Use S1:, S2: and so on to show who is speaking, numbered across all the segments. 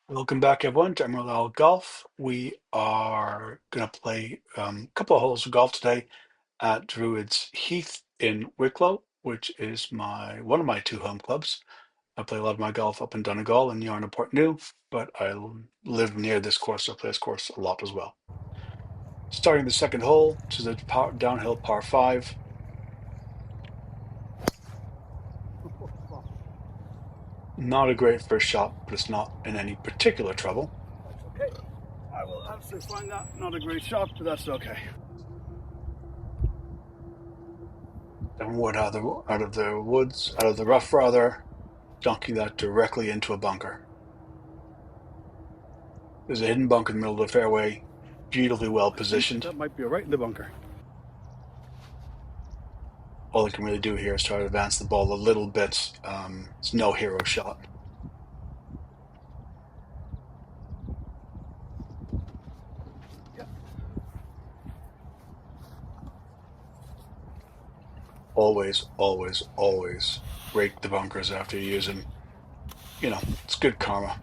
S1: Welcome back, everyone, to Emerald Isle Golf. We are going to play a couple of holes of golf today at Druids Heath in Wicklow, which is one of my two home clubs. I play a lot of my golf up in Donegal and Yarna Port New, but I live near this course, so I play this course a lot as well. Starting the second hole, which is a downhill par 5. Not a great first shot, but it's not in any particular trouble.
S2: Okay, I will absolutely find that not a great shot, but that's okay.
S1: Downwood out of the woods, out of the rough rather, dunking that directly into a bunker. There's a hidden bunker in the middle of the fairway, beautifully well positioned.
S2: That might be right in the bunker.
S1: All I can really do here is try to advance the ball a little bit. It's no hero shot.
S2: Yep.
S1: Always, always, always rake the bunkers after you use them. You know, it's good karma.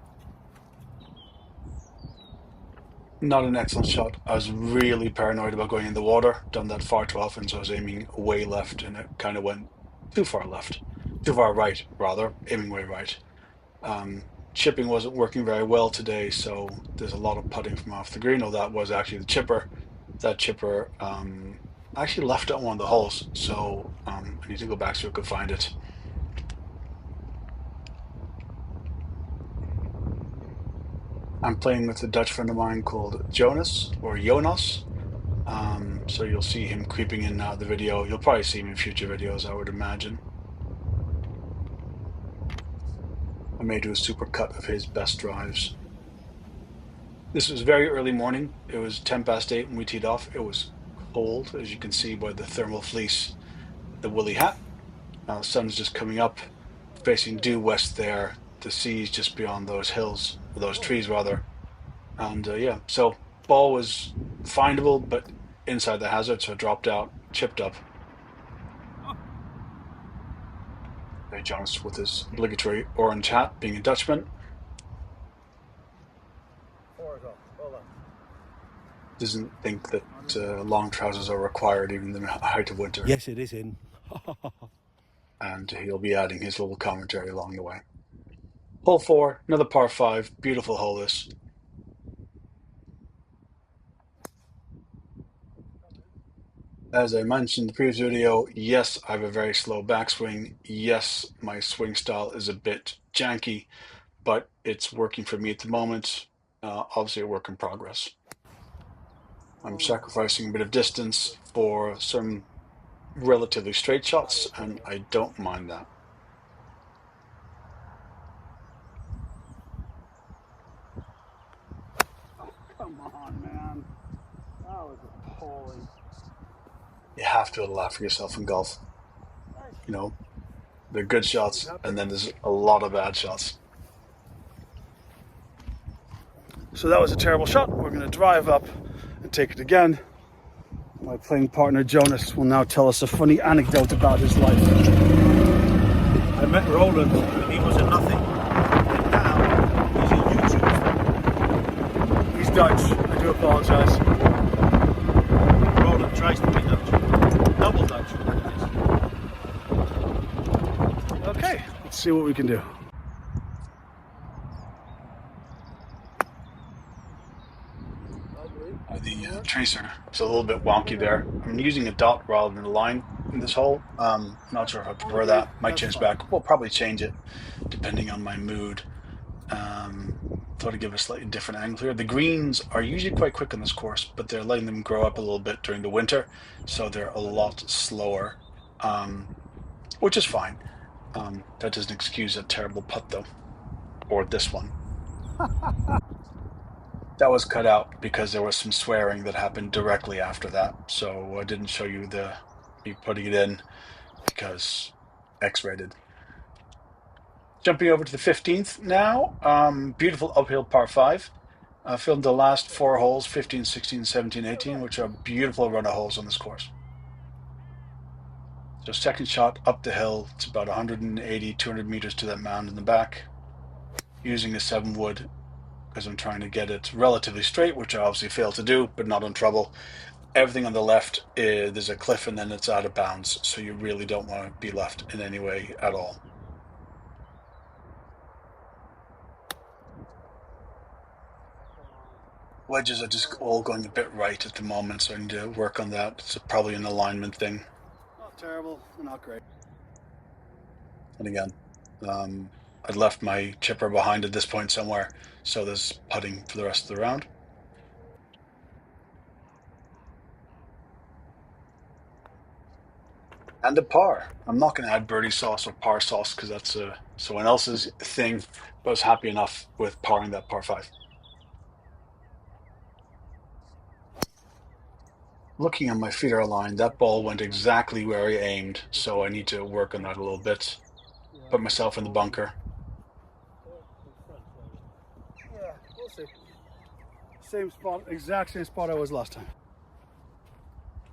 S1: Not an excellent shot. I was really paranoid about going in the water. Done that far too often, so I was aiming way left, and it kind of went too far left. Too far right, rather, aiming way right. Chipping wasn't working very well today, so there's a lot of putting from off the green. Oh, that was actually the chipper. That chipper actually left it on one of the holes, so I need to go back so I could find it. I'm playing with a Dutch friend of mine called Jonas, or Jonas. So you'll see him creeping in and out of the video. You'll probably see him in future videos, I would imagine. I may do a super cut of his best drives. This was very early morning. It was 10 past 8 when we teed off. It was cold, as you can see by the thermal fleece, the woolly hat. Sun's just coming up, facing due west there. The sea's just beyond those hills, or those trees rather. And yeah, so ball was findable, but inside the hazard, so it dropped out, chipped up. Very Jonas with his obligatory orange hat, being a Dutchman. Doesn't think that long trousers are required even in the height of winter.
S2: Yes, it is in.
S1: And he'll be adding his little commentary along the way. Hole 4, another par 5, beautiful hole this. As I mentioned in the previous video, yes, I have a very slow backswing. Yes, my swing style is a bit janky, but it's working for me at the moment. Obviously a work in progress. I'm sacrificing a bit of distance for some relatively straight shots, and I don't mind that.
S2: Oh, come on, man. That was appalling.
S1: You have to allow for yourself in golf. You know, they're good shots, and then there's a lot of bad shots.
S2: So that was a terrible shot. We're going to drive up and take it again. My playing partner Jonas will now tell us a funny anecdote about his life.
S3: I met Roland when he was a nothing. And now he's a YouTube star.
S2: He's Dutch. I do apologise.
S3: Roland tries to be Dutch. Double Dutch.
S2: Okay, let's see what we can do.
S1: The tracer is a little bit wonky there. I'm using a dot rather than a line in this hole. Not sure if I prefer that. Might change back. We'll probably change it depending on my mood. Thought I'd give a slightly different angle here. The greens are usually quite quick on this course, but they're letting them grow up a little bit during the winter, so they're a lot slower, which is fine. That doesn't excuse a terrible putt though, or this one. That was cut out because there was some swearing that happened directly after that, so I didn't show you me putting it in because X-rated. Jumping over to the 15th now, beautiful uphill par 5. I filmed the last 4 holes, 15, 16, 17, 18, which are beautiful run of holes on this course. So second shot up the hill, it's about 180, 200 meters to that mound in the back, using a 7-wood because I'm trying to get it relatively straight, which I obviously failed to do, but not in trouble. Everything on the left, there's a cliff and then it's out of bounds, so you really don't want to be left in any way at all. Wedges are just all going a bit right at the moment, so I need to work on that. It's probably an alignment thing.
S2: Not terrible, not great.
S1: And again, I'd left my chipper behind at this point somewhere, so there's putting for the rest of the round. And a par. I'm not going to add birdie sauce or par sauce because that's someone else's thing, but I was happy enough with parring that par 5. Looking at my feeder line, that ball went exactly where I aimed, so I need to work on that a little bit. Put myself in the bunker.
S2: Yeah, we'll see. Same spot, exact same spot I was last time.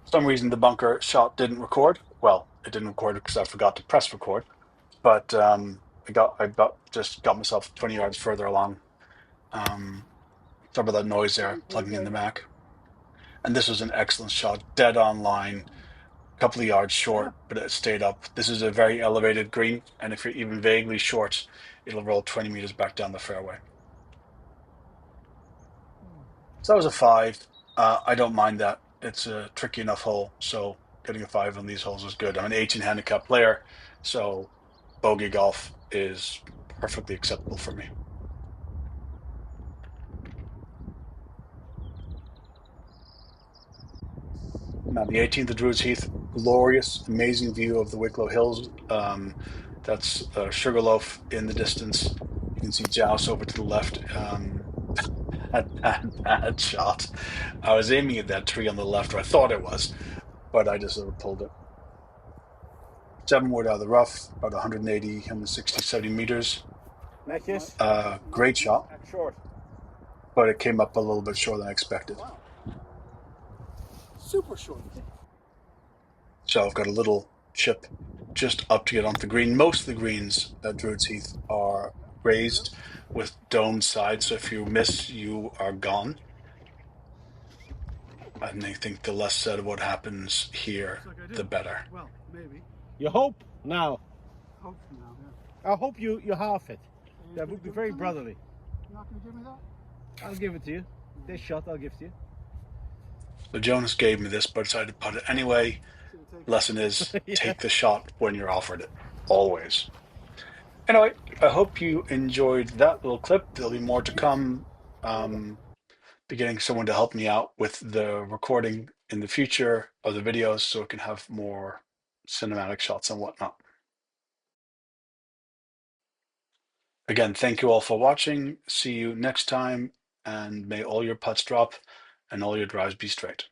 S1: For some reason, the bunker shot didn't record. Well, it didn't record because I forgot to press record, but just got myself 20 yards further along. Sorry about that noise there, plugging in the Mac. And this was an excellent shot, dead on line, a couple of yards short, but it stayed up. This is a very elevated green, and if you're even vaguely short, it'll roll 20 meters back down the fairway. So that was a 5. I don't mind that. It's a tricky enough hole, so getting a 5 on these holes is good. I'm an 18 handicap player, so bogey golf is perfectly acceptable for me. Now, the 18th of Druids Heath, glorious, amazing view of the Wicklow Hills. That's Sugarloaf in the distance. You can see Jouse over to the left. Bad shot. I was aiming at that tree on the left, or I thought it was, but I just sort of pulled it. 7 wood out of the rough, about 180, 160, 70 meters. Great shot,
S3: Short.
S1: but it came up a little bit shorter than I expected.
S2: Wow. Super short.
S1: So I've got a little chip just up to get onto the green. Most of the greens at Druids Heath are raised with domed sides, so if you miss, you are gone. And I think the less said of what happens here, the better.
S2: Well, maybe.
S3: You hope now.
S2: Hope now, yeah.
S3: I hope you half it. That would be very brotherly.
S2: You're not going to give me that?
S3: I'll give it to you. This shot I'll give to you.
S1: So Jonas gave me this, but I decided to put it anyway. Lesson is take the shot when you're offered it, always. Anyway, I hope you enjoyed that little clip. There'll be more to come. Be getting someone to help me out with the recording in the future of the videos so it can have more cinematic shots and whatnot. Again, thank you all for watching. See you next time, and may all your putts drop and all your drives be straight.